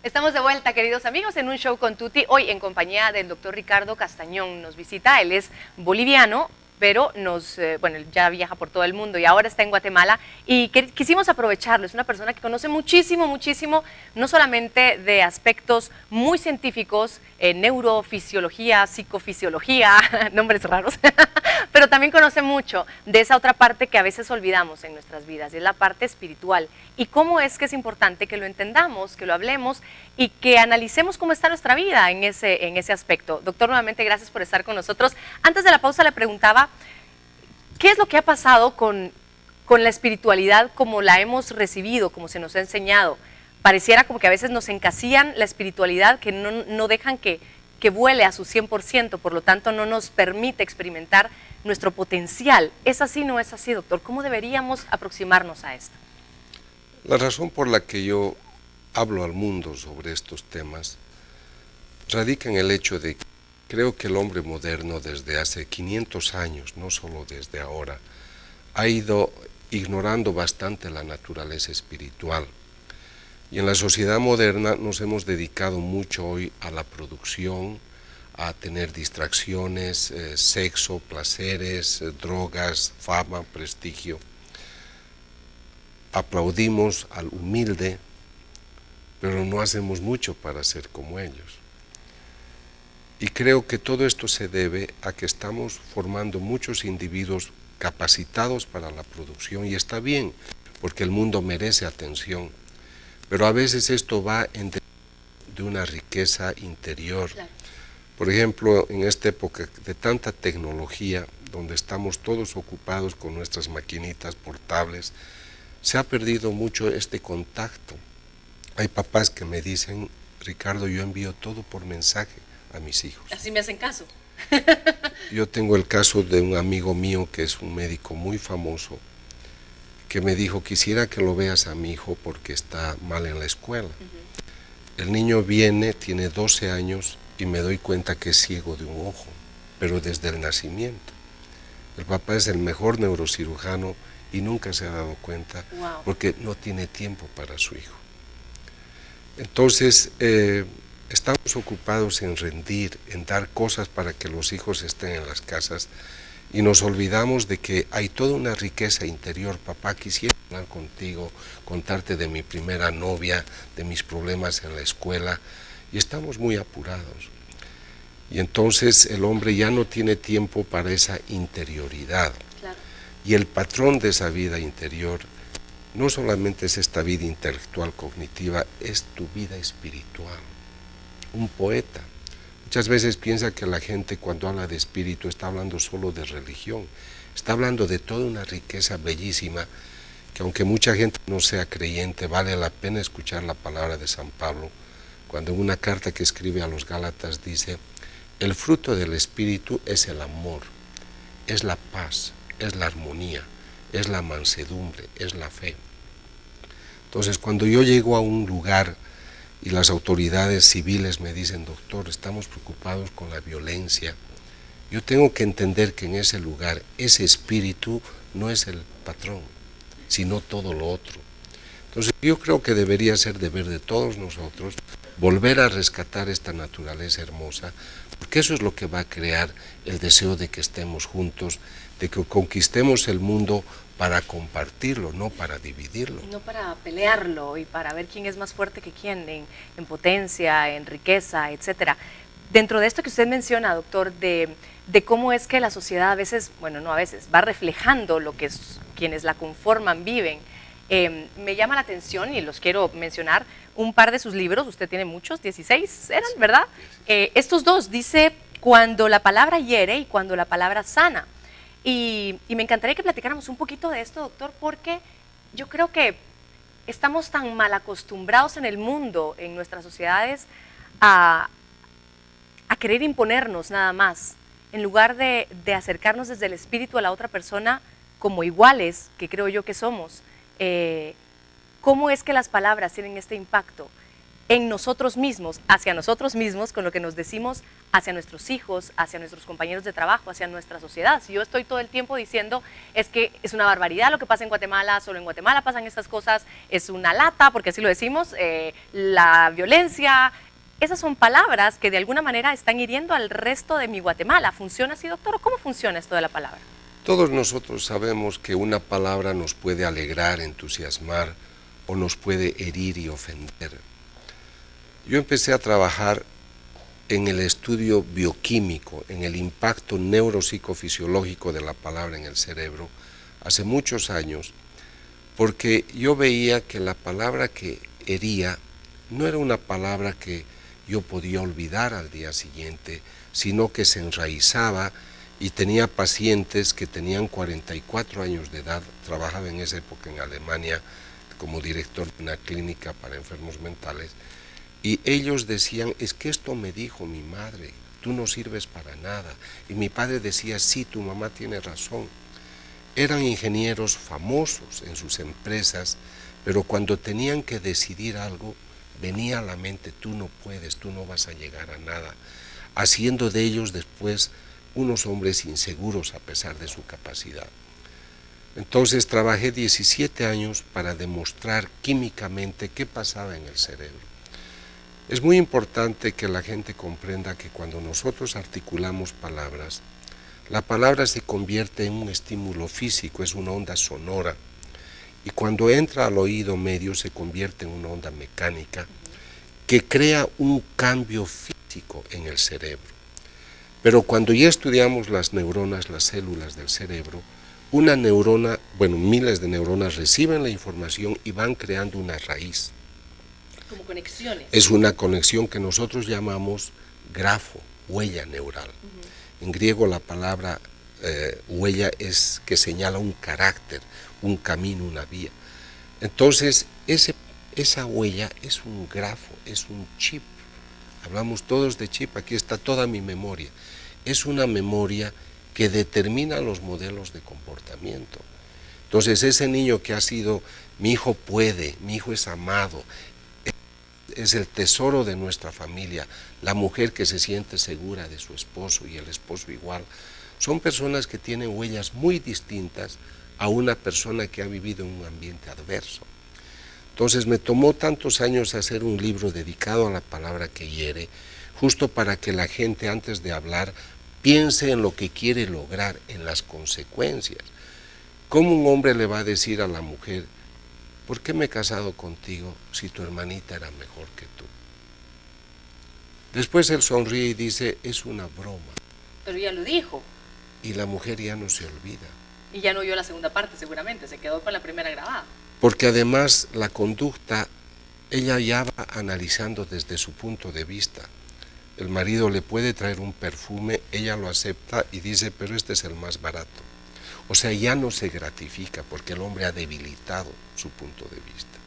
Estamos de vuelta, queridos amigos, en un show con Tuti, hoy en compañía del doctor Ricardo Castañón. Nos visita, él es boliviano, pero bueno, ya viaja por todo el mundo y ahora está en Guatemala y quisimos aprovecharlo. Es una persona que conoce muchísimo, no solamente de aspectos muy científicos, neurofisiología, psicofisiología, nombres raros, pero también conoce mucho de esa otra parte que a veces olvidamos en nuestras vidas, y es la parte espiritual. Y cómo es que es importante que lo entendamos, que lo hablemos y que analicemos cómo está nuestra vida en ese aspecto. Doctor, nuevamente gracias por estar con nosotros. Antes de la pausa le preguntaba, ¿qué es lo que ha pasado con la espiritualidad como la hemos recibido, como se nos ha enseñado? Pareciera como que a veces nos encasillan la espiritualidad, que no dejan que vuele a su 100%, por lo tanto no nos permite experimentar nuestro potencial. ¿Es así, no es así, doctor? ¿Cómo deberíamos aproximarnos a esto? La razón por la que yo hablo al mundo sobre estos temas radica en el hecho de que creo que el hombre moderno desde hace 500 años, no solo desde ahora, ha ido ignorando bastante la naturaleza espiritual. Y en la sociedad moderna nos hemos dedicado mucho hoy a la producción, a tener distracciones, sexo, placeres, drogas, fama, prestigio. Aplaudimos al humilde, pero no hacemos mucho para ser como ellos. Y creo que todo esto se debe a que estamos formando muchos individuos capacitados para la producción, y está bien, porque el mundo merece atención, pero a veces esto va en de una riqueza interior. Claro. Por ejemplo, en esta época de tanta tecnología, donde estamos todos ocupados con nuestras maquinitas portables, se ha perdido mucho este contacto. Hay papás que me dicen, Ricardo, yo envío todo por mensaje a mis hijos. Así me hacen caso. Yo tengo el caso de un amigo mío que es un médico muy famoso, que me dijo, quisiera que lo veas a mi hijo porque está mal en la escuela. El niño viene, tiene 12 años y me doy cuenta que es ciego de un ojo, pero desde el nacimiento. El papá es el mejor neurocirujano y nunca se ha dado cuenta. Wow. Porque no tiene tiempo para su hijo. Entonces, estamos ocupados en rendir, en dar cosas para que los hijos estén en las casas, y nos olvidamos de que hay toda una riqueza interior. Papá, quisiera hablar contigo, contarte de mi primera novia, de mis problemas en la escuela, y estamos muy apurados. Y entonces el hombre ya no tiene tiempo para esa interioridad. Claro. Y el patrón de esa vida interior no solamente es esta vida intelectual cognitiva, es tu vida espiritual. Un poeta muchas veces piensa que la gente cuando habla de espíritu está hablando solo de religión, está hablando de toda una riqueza bellísima, que aunque mucha gente no sea creyente, vale la pena escuchar la palabra de San Pablo, cuando en una carta que escribe a los Gálatas dice, el fruto del espíritu es el amor, es la paz, es la armonía, es la mansedumbre, es la fe. Entonces, cuando yo llego a un lugar y las autoridades civiles me dicen, doctor, estamos preocupados con la violencia, yo tengo que entender que en ese lugar, ese espíritu no es el patrón, sino todo lo otro. Entonces, yo creo que debería ser deber de todos nosotros volver a rescatar esta naturaleza hermosa, porque eso es lo que va a crear el deseo de que estemos juntos, de que conquistemos el mundo para compartirlo, no para dividirlo. No para pelearlo y para ver quién es más fuerte que quién en potencia, en riqueza, etcétera. Dentro de esto que usted menciona, doctor, de cómo es que la sociedad a veces, bueno, no a veces, va reflejando lo que quienes la conforman viven, me llama la atención y los quiero mencionar un par de sus libros. Usted tiene muchos, 16 eran, ¿verdad? Estos dos, dice, cuando la palabra hiere y cuando la palabra sana. Y me encantaría que platicáramos un poquito de esto, doctor, porque yo creo que estamos tan mal acostumbrados en el mundo, en nuestras sociedades, a querer imponernos nada más, en lugar de acercarnos desde el espíritu a la otra persona como iguales, que creo yo que somos. ¿Cómo es que las palabras tienen este impacto? en nosotros mismos, hacia nosotros mismos, con lo que nos decimos hacia nuestros hijos, hacia nuestros compañeros de trabajo, hacia nuestra sociedad. Si yo estoy todo el tiempo diciendo es que es una barbaridad lo que pasa en Guatemala, solo en Guatemala pasan estas cosas, es una lata, porque así lo decimos, la violencia, esas son palabras que de alguna manera están hiriendo al resto de mi Guatemala. ¿Funciona así, doctor? ¿Cómo funciona esto de la palabra? Todos nosotros sabemos que una palabra nos puede alegrar, entusiasmar o nos puede herir y ofender. Yo empecé a trabajar en el estudio bioquímico, en el impacto neuropsicofisiológico de la palabra en el cerebro, hace muchos años, porque yo veía que la palabra que hería no era una palabra que yo podía olvidar al día siguiente, sino que se enraizaba, y tenía pacientes que tenían 44 años de edad, trabajaba en esa época en Alemania como director de una clínica para enfermos mentales, y ellos decían, es que esto me dijo mi madre, tú no sirves para nada. Y mi padre decía, sí, tu mamá tiene razón. Eran ingenieros famosos en sus empresas, pero cuando tenían que decidir algo, venía a la mente, tú no puedes, tú no vas a llegar a nada, haciendo de ellos después unos hombres inseguros a pesar de su capacidad. Entonces trabajé 17 años para demostrar químicamente qué pasaba en el cerebro. Es muy importante que la gente comprenda que cuando nosotros articulamos palabras, la palabra se convierte en un estímulo físico, es una onda sonora, y cuando entra al oído medio se convierte en una onda mecánica que crea un cambio físico en el cerebro. Pero cuando ya estudiamos las neuronas, las células del cerebro, una neurona, bueno, miles de neuronas reciben la información y van creando una raíz. Como conexiones. Es una conexión que nosotros llamamos grafo, huella neural. En griego la palabra huella es que señala un carácter, un camino, una vía. Entonces, esa huella es un grafo, es un chip. Hablamos todos de chip, aquí está toda mi memoria. Es una memoria que determina los modelos de comportamiento. Entonces, ese niño que ha sido, mi hijo puede, mi hijo es amado, es el tesoro de nuestra familia, la mujer que se siente segura de su esposo y el esposo igual, son personas que tienen huellas muy distintas a una persona que ha vivido en un ambiente adverso. Entonces me tomó tantos años hacer un libro dedicado a la palabra que hiere, justo para que la gente antes de hablar piense en lo que quiere lograr, en las consecuencias. ¿Cómo un hombre le va a decir a la mujer, ¿por qué me he casado contigo si tu hermanita era mejor que tú? Después él sonríe y dice, es una broma. Pero ya lo dijo. Y la mujer ya no se olvida. Y ya no oyó la segunda parte seguramente, se quedó con la primera grabada. Porque además la conducta, ella ya va analizando desde su punto de vista. El marido le puede traer un perfume, ella lo acepta y dice, pero este es el más barato. O sea, ya no se gratifica porque el hombre ha debilitado su punto de vista.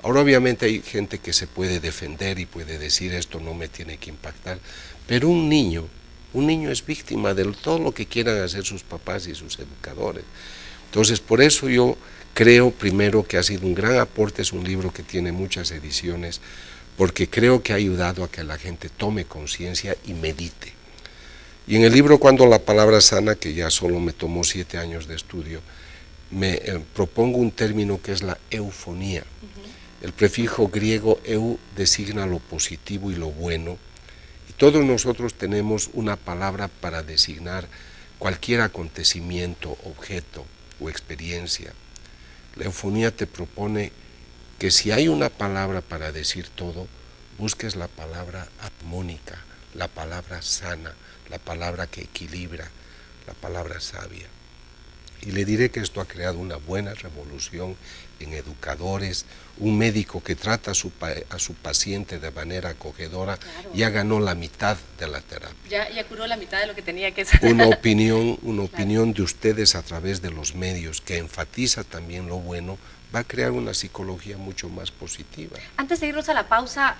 Ahora obviamente hay gente que se puede defender y puede decir esto no me tiene que impactar, pero un niño es víctima de todo lo que quieran hacer sus papás y sus educadores. Entonces por eso yo creo primero que ha sido un gran aporte, es un libro que tiene muchas ediciones, porque creo que ha ayudado a que la gente tome conciencia y medite. Y en el libro Cuando la palabra sana, que ya solo me tomó 7 años de estudio, me propongo un término que es la eufonía. El prefijo griego eu designa lo positivo y lo bueno, y todos nosotros tenemos una palabra para designar cualquier acontecimiento, objeto o experiencia. La eufonía te propone que si hay una palabra para decir todo, busques la palabra armónica, la palabra sana, la palabra que equilibra, la palabra sabia. Y le diré que esto ha creado una buena revolución en educadores, un médico que trata a su paciente de manera acogedora, claro, ya ganó la mitad de la terapia. Ya curó la mitad de lo que tenía que ser. Una opinión Claro. de ustedes a través de los medios que enfatiza también lo bueno, va a crear una psicología mucho más positiva. Antes de irnos a la pausa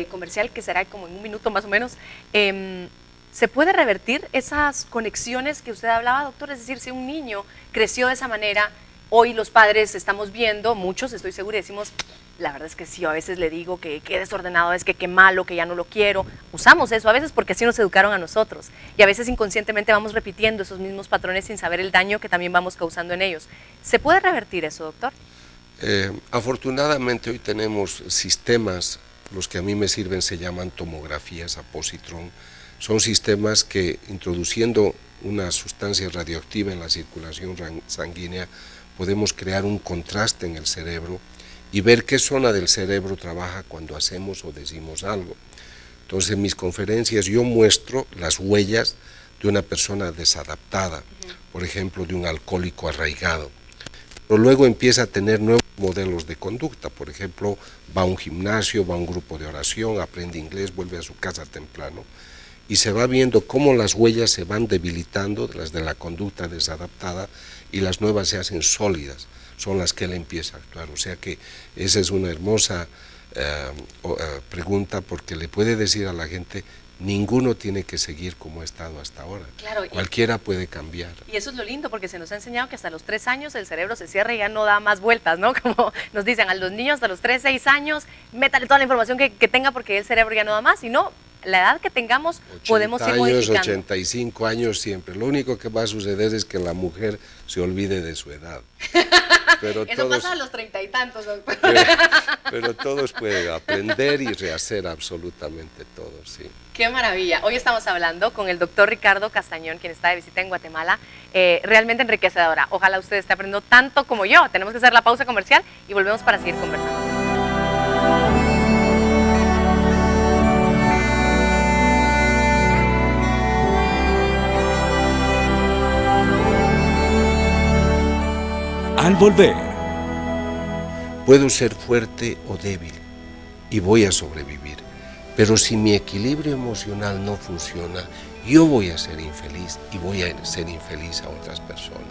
comercial, que será como en un minuto más o menos, ¿se puede revertir esas conexiones que usted hablaba, doctor? Es decir, si un niño creció de esa manera, hoy los padres estamos viendo, muchos estoy segura, y decimos, La verdad es que sí, a veces le digo que qué desordenado es, que qué malo, que ya no lo quiero. Usamos eso a veces porque así nos educaron a nosotros. Y a veces inconscientemente vamos repitiendo esos mismos patrones sin saber el daño que también vamos causando en ellos. ¿Se puede revertir eso, doctor? Afortunadamente hoy tenemos sistemas, los que a mí me sirven se llaman tomografías a positrón. Son sistemas que, introduciendo una sustancia radioactiva en la circulación sanguínea, podemos crear un contraste en el cerebro y ver qué zona del cerebro trabaja cuando hacemos o decimos algo. Entonces, en mis conferencias yo muestro las huellas de una persona desadaptada, por ejemplo, de un alcohólico arraigado. Pero luego empieza a tener nuevos modelos de conducta, por ejemplo, va a un gimnasio, va a un grupo de oración, aprende inglés, vuelve a su casa temprano, y se va viendo cómo las huellas se van debilitando, las de la conducta desadaptada, y las nuevas se hacen sólidas, son las que él empieza a actuar. O sea que esa es una hermosa pregunta, porque le puede decir a la gente, ninguno tiene que seguir como ha estado hasta ahora. Claro, cualquiera puede cambiar. Y eso es lo lindo, porque se nos ha enseñado que hasta los 3 años el cerebro se cierra y ya no da más vueltas, ¿no? Como nos dicen a los niños hasta los 3, 6 años, métale toda la información que tenga porque el cerebro ya no da más, y no, la edad que tengamos podemos ir modificando. 85 años siempre. Lo único que va a suceder es que la mujer se olvide de su edad. Pero eso todos, pasa a los 30 y tantos, doctor. pero todos pueden aprender y rehacer absolutamente todo, sí. Qué maravilla. Hoy estamos hablando con el doctor Ricardo Castañón, quien está de visita en Guatemala. Realmente enriquecedora. Ojalá usted esté aprendiendo tanto como yo. Tenemos que hacer la pausa comercial y volvemos para seguir conversando. Al volver, puedo ser fuerte o débil y voy a sobrevivir, pero si mi equilibrio emocional no funciona, yo voy a ser infeliz y voy a ser infeliz a otras personas.